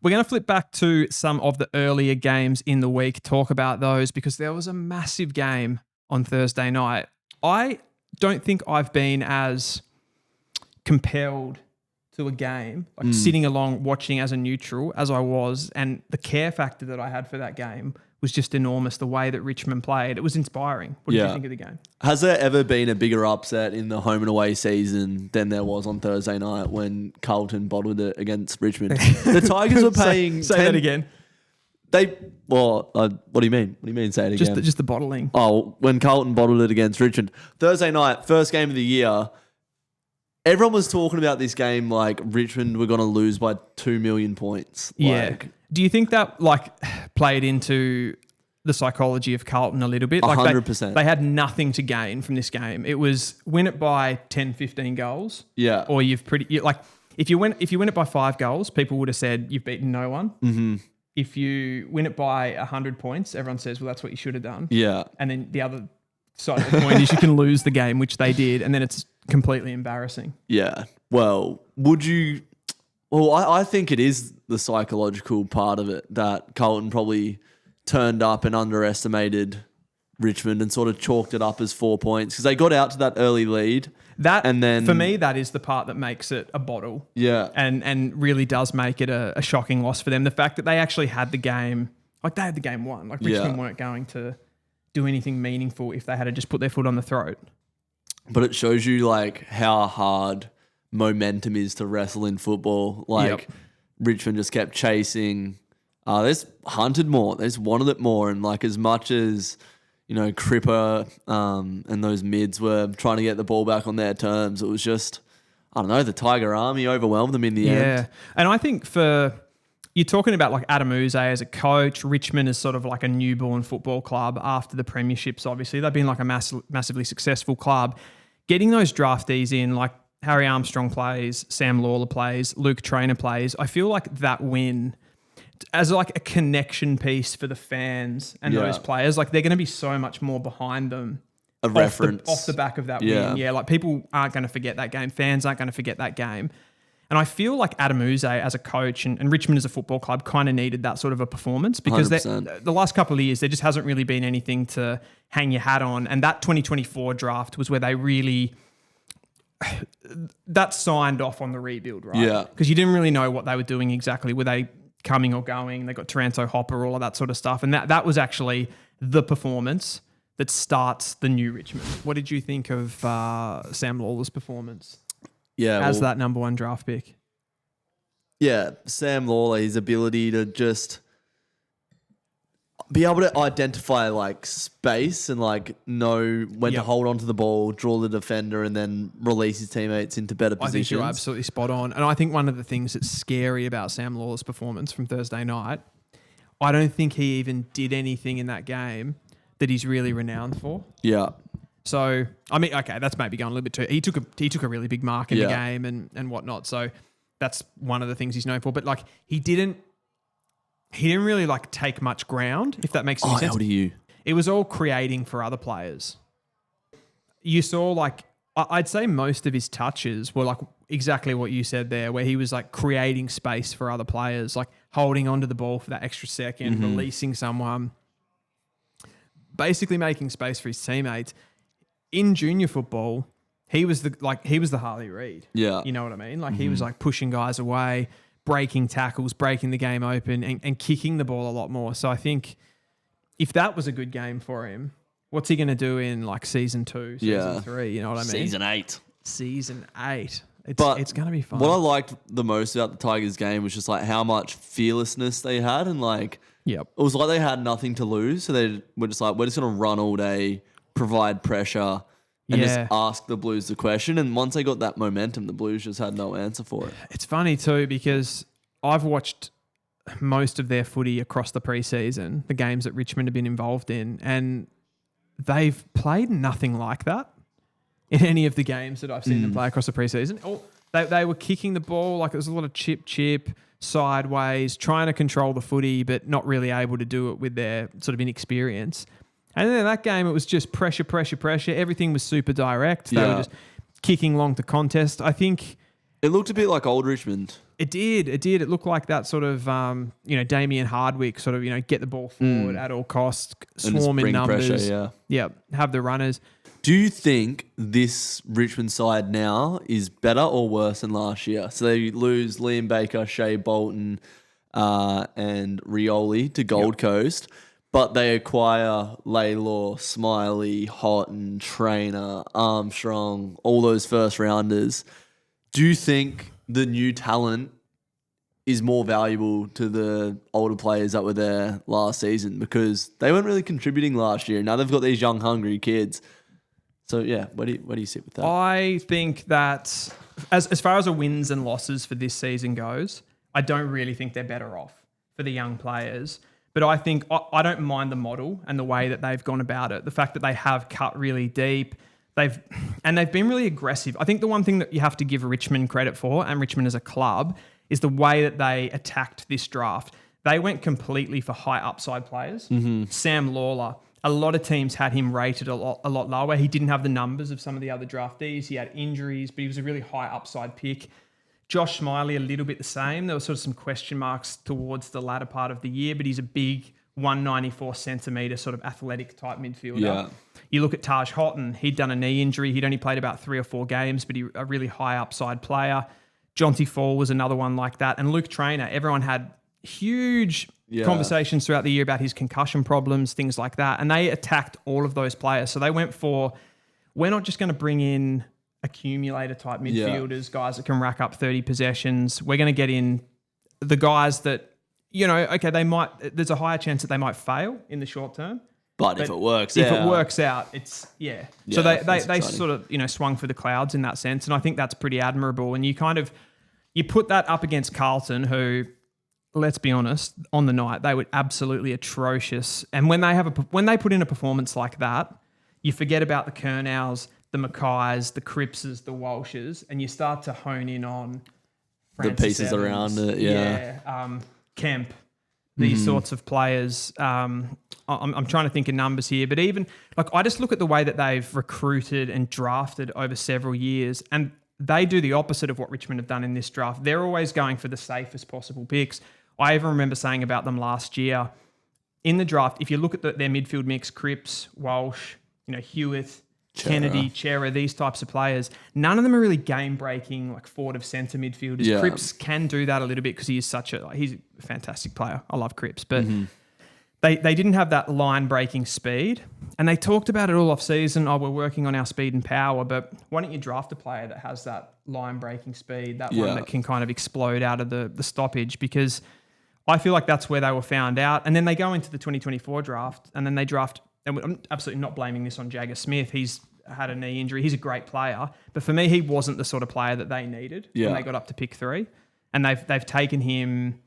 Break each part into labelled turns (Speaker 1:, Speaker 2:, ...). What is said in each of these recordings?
Speaker 1: We're going to flip back to some of the earlier games in the week, talk about those, because there was a massive game on Thursday night. I don't think I've been as compelled to a game, like sitting along watching as a neutral as I was, and the care factor that I had for that game was just enormous. The way that Richmond played, it was inspiring. What did you think of the game?
Speaker 2: Has there ever been a bigger upset in the home and away season than there was on Thursday night when Carlton bottled it against Richmond? The Tigers were paying...
Speaker 1: Say that again.
Speaker 2: What do you mean? What do you mean say it again?
Speaker 1: Just the bottling.
Speaker 2: Oh, when Carlton bottled it against Richmond. Thursday night, first game of the year, everyone was talking about this game like Richmond were going to lose by 2 million points.
Speaker 1: Do you think that played into the psychology of Carlton a little bit?
Speaker 2: 100%.
Speaker 1: They had nothing to gain from this game. It was win it by 10, 15 goals.
Speaker 2: Yeah.
Speaker 1: Or if you win it by 5 goals, people would have said you've beaten no one.
Speaker 2: Mm-hmm.
Speaker 1: If you win it by 100 points, everyone says, well, that's what you should have done.
Speaker 2: Yeah.
Speaker 1: And then the other side of the coin is you can lose the game, which they did, and then it's completely embarrassing.
Speaker 2: Yeah. Well, I think it is the psychological part of it that Carlton probably turned up and underestimated Richmond and sort of chalked it up as 4 points because they got out to that early lead. And then
Speaker 1: for me, that is the part that makes it a bottle.
Speaker 2: Yeah.
Speaker 1: And really does make it a shocking loss for them. The fact that they actually had the game, they had the game won. Richmond weren't going to do anything meaningful if they had to just put their foot on the throat. But
Speaker 2: it shows you how hard momentum is to wrestle in football. Richmond just kept chasing. They've hunted more. They've wanted it more. And as much as, Cripper and those mids were trying to get the ball back on their terms, it was just, I don't know, the Tiger Army overwhelmed them in the end.
Speaker 1: Yeah. And I think you're talking about Adam Uze as a coach. Richmond is sort of like a newborn football club after the premierships, obviously. They've been a massively successful club. Getting those draftees in, Harry Armstrong plays, Sam Lawler plays, Luke Traynor plays. I feel like that win as a connection piece for the fans and those players, they're going to be so much more behind them.
Speaker 2: A reference.
Speaker 1: Off the back of that win. Yeah, people aren't going to forget that game. Fans aren't going to forget that game. And I feel like Adam Uze as a coach and Richmond as a football club kind of needed that sort of a performance because the last couple of years, there just hasn't really been anything to hang your hat on. And that 2024 draft was where they really... that signed off on the rebuild, right?
Speaker 2: Yeah.
Speaker 1: Because you didn't really know what they were doing exactly. Were they coming or going? They got Taranto Hopper, all of that sort of stuff. And that was actually the performance that starts the new Richmond. What did you think of Sam Lawler's performance?
Speaker 2: Yeah,
Speaker 1: as that number 1 draft pick.
Speaker 2: Yeah, Sam Lawler, his ability to just be able to identify space and know when to hold on to the ball, draw the defender, and then release his teammates into better positions.
Speaker 1: I think you're absolutely spot on. And I think one of the things that's scary about Sam Lawler's performance from Thursday night, I don't think he even did anything in that game that he's really renowned for.
Speaker 2: Yeah.
Speaker 1: So, I mean, okay, that's maybe going a little bit too... He took a really big mark in the game and whatnot. So that's one of the things he's known for. But he didn't really take much ground, if that makes any sense.
Speaker 2: How do you?
Speaker 1: It was all creating for other players. You saw I'd say most of his touches were exactly what you said there, where he was creating space for other players, holding onto the ball for that extra second, releasing someone, basically making space for his teammates. In junior football, he was the Harley Reid.
Speaker 2: Yeah.
Speaker 1: You know what I mean? He was pushing guys away, breaking tackles, breaking the game open and kicking the ball a lot more. So I think if that was a good game for him, what's he going to do in season 2, season 3? You know what I mean?
Speaker 2: Season 8.
Speaker 1: It's going to be fun.
Speaker 2: What I liked the most about the Tigers game was just how much fearlessness they had and it was they had nothing to lose. So they were just we're just going to run all day, provide pressure and just ask the Blues the question. And once they got that momentum, the Blues just had no answer for it.
Speaker 1: It's funny too because I've watched most of their footy across the preseason, the games that Richmond have been involved in, and they've played nothing like that in any of the games that I've seen them play across the preseason. They were kicking the ball, it was a lot of chip, sideways, trying to control the footy, but not really able to do it with their sort of inexperience. And then in that game, it was just pressure. Everything was super direct. They were just kicking long to contest. I think
Speaker 2: It looked a bit like old Richmond.
Speaker 1: It did. It looked like that sort of, Damien Hardwick sort of, get the ball forward at all costs, swarm in numbers.
Speaker 2: Pressure,
Speaker 1: yeah. Have the runners.
Speaker 2: Do you think this Richmond side now is better or worse than last year? So they lose Liam Baker, Shea Bolton, and Rioli to Gold Coast, but they acquire Laylor, Smiley, Houghton, Trainer, Armstrong, all those first rounders. Do you think the new talent is more valuable to the older players that were there last season? Because they weren't really contributing last year. Now they've got these young, hungry kids. So, yeah, where do you sit with that?
Speaker 1: I think that as far as the wins and losses for this season goes, I don't really think they're better off for the young players. But I think I don't mind the model and the way that they've gone about it. The fact that they have cut really deep. They've been really aggressive. I think the one thing that you have to give Richmond credit for, and Richmond as a club, is the way that they attacked this draft. They went completely for high upside players. Mm-hmm. Sam Lawler, a lot of teams had him rated a lot lower. He didn't have the numbers of some of the other draftees. He had injuries, but he was a really high upside pick. Josh Smiley, a little bit the same. There were sort of some question marks towards the latter part of the year, but he's a big 194 centimetre sort of athletic type midfielder. Yeah. You look at Taj Houghton, he'd done a knee injury. He'd only played about 3 or 4 games, but a really high upside player. Jonty Fall was another one like that. And Luke Trainer, everyone had huge conversations throughout the year about his concussion problems, things like that. And they attacked all of those players. So they went for, we're not just going to bring in accumulator type midfielders, guys that can rack up 30 possessions. We're going to get in the guys that, there's a higher chance that they might fail in the short term.
Speaker 2: But if it works
Speaker 1: out, it's, So they sort of, swung for the clouds in that sense. And I think that's pretty admirable. And you put that up against Carlton, who, let's be honest, on the night, they were absolutely atrocious. And when they put in a performance like that, you forget about the Kernows, the Mackays, the Crippses, the Walshes, and you start to hone in on Francis
Speaker 2: the pieces
Speaker 1: Evans,
Speaker 2: around it.
Speaker 1: Kemp, these sorts of players. I'm trying to think of numbers here, but even I just look at the way that they've recruited and drafted over several years, and they do the opposite of what Richmond have done in this draft. They're always going for the safest possible picks. I even remember saying about them last year in the draft, if you look at their midfield mix, Cripps, Walsh, Hewitt, Kennedy, Chera, these types of players, none of them are really game-breaking, forward of centre midfielders. Yeah. Cripps can do that a little bit because he's a fantastic player. I love Cripps, but they didn't have that line-breaking speed, and they talked about it all off-season. We're working on our speed and power, but why don't you draft a player that has that line-breaking speed, that one that can kind of explode out of the stoppage? Because I feel like that's where they were found out, and then they go into the 2024 draft, and then they draft. And I'm absolutely not blaming this on Jagger Smith. He's had a knee injury. He's a great player. But for me, he wasn't the sort of player that they needed when they got up to pick 3. And they've taken him,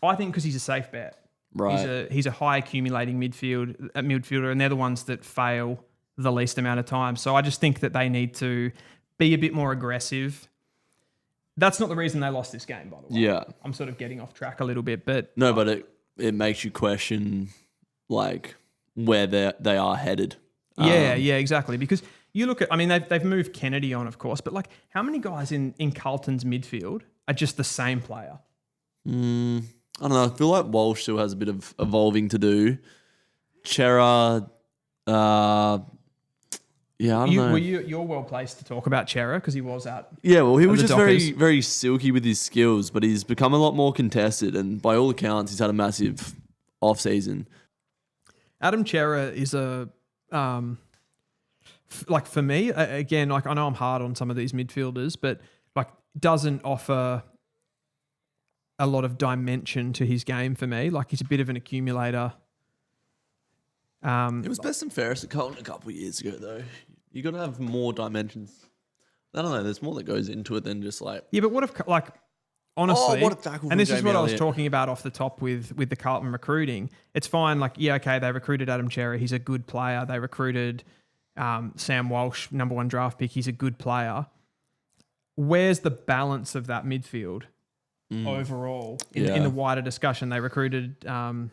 Speaker 1: I think, because he's a safe bet.
Speaker 2: Right.
Speaker 1: He's a high accumulating midfielder, and they're the ones that fail the least amount of time. So I just think that they need to be a bit more aggressive. That's not the reason they lost this game, by the way.
Speaker 2: Yeah.
Speaker 1: I'm sort of getting off track a little bit. But
Speaker 2: no, but it makes you question, where they are headed.
Speaker 1: Yeah, exactly. Because you look at, they've moved Kennedy on, of course, but how many guys in Carlton's midfield are just the same player?
Speaker 2: I don't know. I feel like Walsh still has a bit of evolving to do. Chera, I don't know.
Speaker 1: You're well placed to talk about Chera because he was at.
Speaker 2: Yeah, well, he was just very, very silky with his skills, but he's become a lot more contested, and by all accounts, he's had a massive off season.
Speaker 1: Adam Chera is a, for me, again, I know I'm hard on some of these midfielders, but doesn't offer a lot of dimension to his game for me. He's a bit of an accumulator.
Speaker 2: It was best and fairest at Carlton a couple of years ago, though. You got to have more dimensions. I don't know. There's more that goes into it than just
Speaker 1: Yeah, but what if honestly,
Speaker 2: what a tackle
Speaker 1: and this
Speaker 2: Jamie
Speaker 1: is what
Speaker 2: Elliott.
Speaker 1: I was talking about off the top with the Carlton recruiting. It's fine. They recruited Adam Chera. He's a good player. They recruited Sam Walsh, number 1 draft pick. He's a good player. Where's the balance of that midfield overall in the wider discussion? They recruited not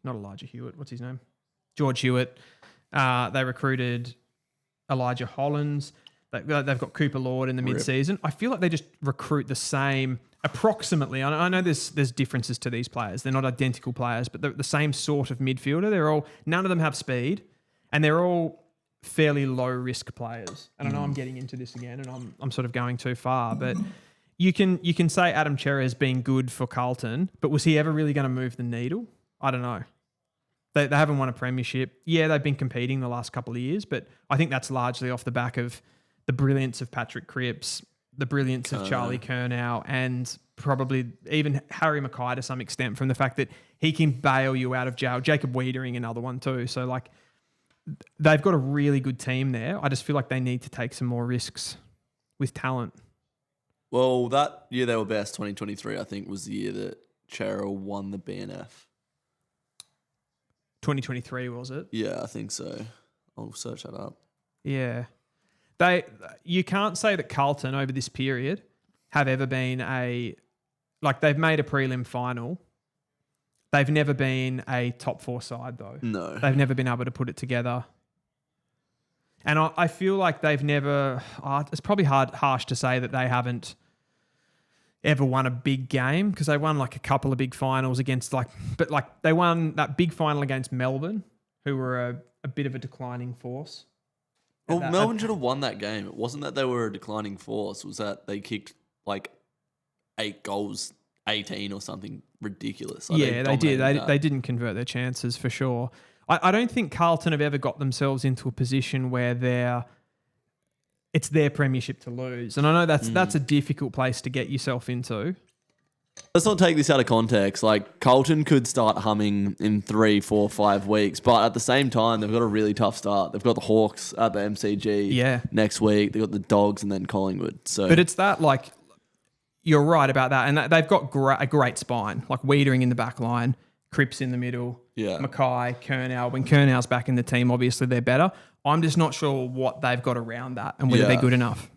Speaker 1: Elijah Hewitt. What's his name? George Hewitt. They recruited Elijah Hollins. They've got Cooper Lord in the mid-season. I feel like they just recruit the same approximately. I know there's differences to these players. They're not identical players, but they're the same sort of midfielder. None of them have speed, and they're all fairly low-risk players. And I know I'm getting into this again, and I'm sort of going too far, but you can say Adam Cherry has been good for Carlton, but was he ever really going to move the needle? I don't know. They haven't won a premiership. Yeah, they've been competing the last couple of years, but I think that's largely off the back of the brilliance of Patrick Cripps, the brilliance of Charlie Curnow, and probably even Harry Mackay to some extent from the fact that he can bail you out of jail. Jacob Wiedering, another one too. So like they've got a really good team there. I just feel like they need to take some more risks with talent.
Speaker 2: Well, that year they were best, 2023, I think, was the year that Cheryl won the BNF.
Speaker 1: 2023, was it?
Speaker 2: Yeah, I think so. I'll search that up.
Speaker 1: Yeah. You can't say that Carlton over this period have ever been they've made a prelim final. They've never been a top 4 side though.
Speaker 2: No.
Speaker 1: They've never been able to put it together. And I feel like they've never, it's probably harsh to say that they haven't ever won a big game because they won like a couple of big finals but they won that big final against Melbourne, who were a bit of a declining force.
Speaker 2: Well, Melbourne should have won that game. It wasn't that they were a declining force. It was that they kicked like 8 goals, 18 or something ridiculous. Like
Speaker 1: they did. They didn't convert their chances for sure. I don't think Carlton have ever got themselves into a position where it's their premiership to lose. And I know that's a difficult place to get yourself into.
Speaker 2: Let's not take this out of context. Like Carlton could start humming in 3, 4, 5 weeks, but at the same time, they've got a really tough start. They've got the Hawks at the MCG next week. They've got the Dogs and then Collingwood. So,
Speaker 1: but it's that like you're right about that, and they've got a great spine, like Wiedering in the back line, Cripps in the middle, Mackay, Curnow. When Curnow's back in the team, obviously they're better. I'm just not sure what they've got around that and whether they're good enough.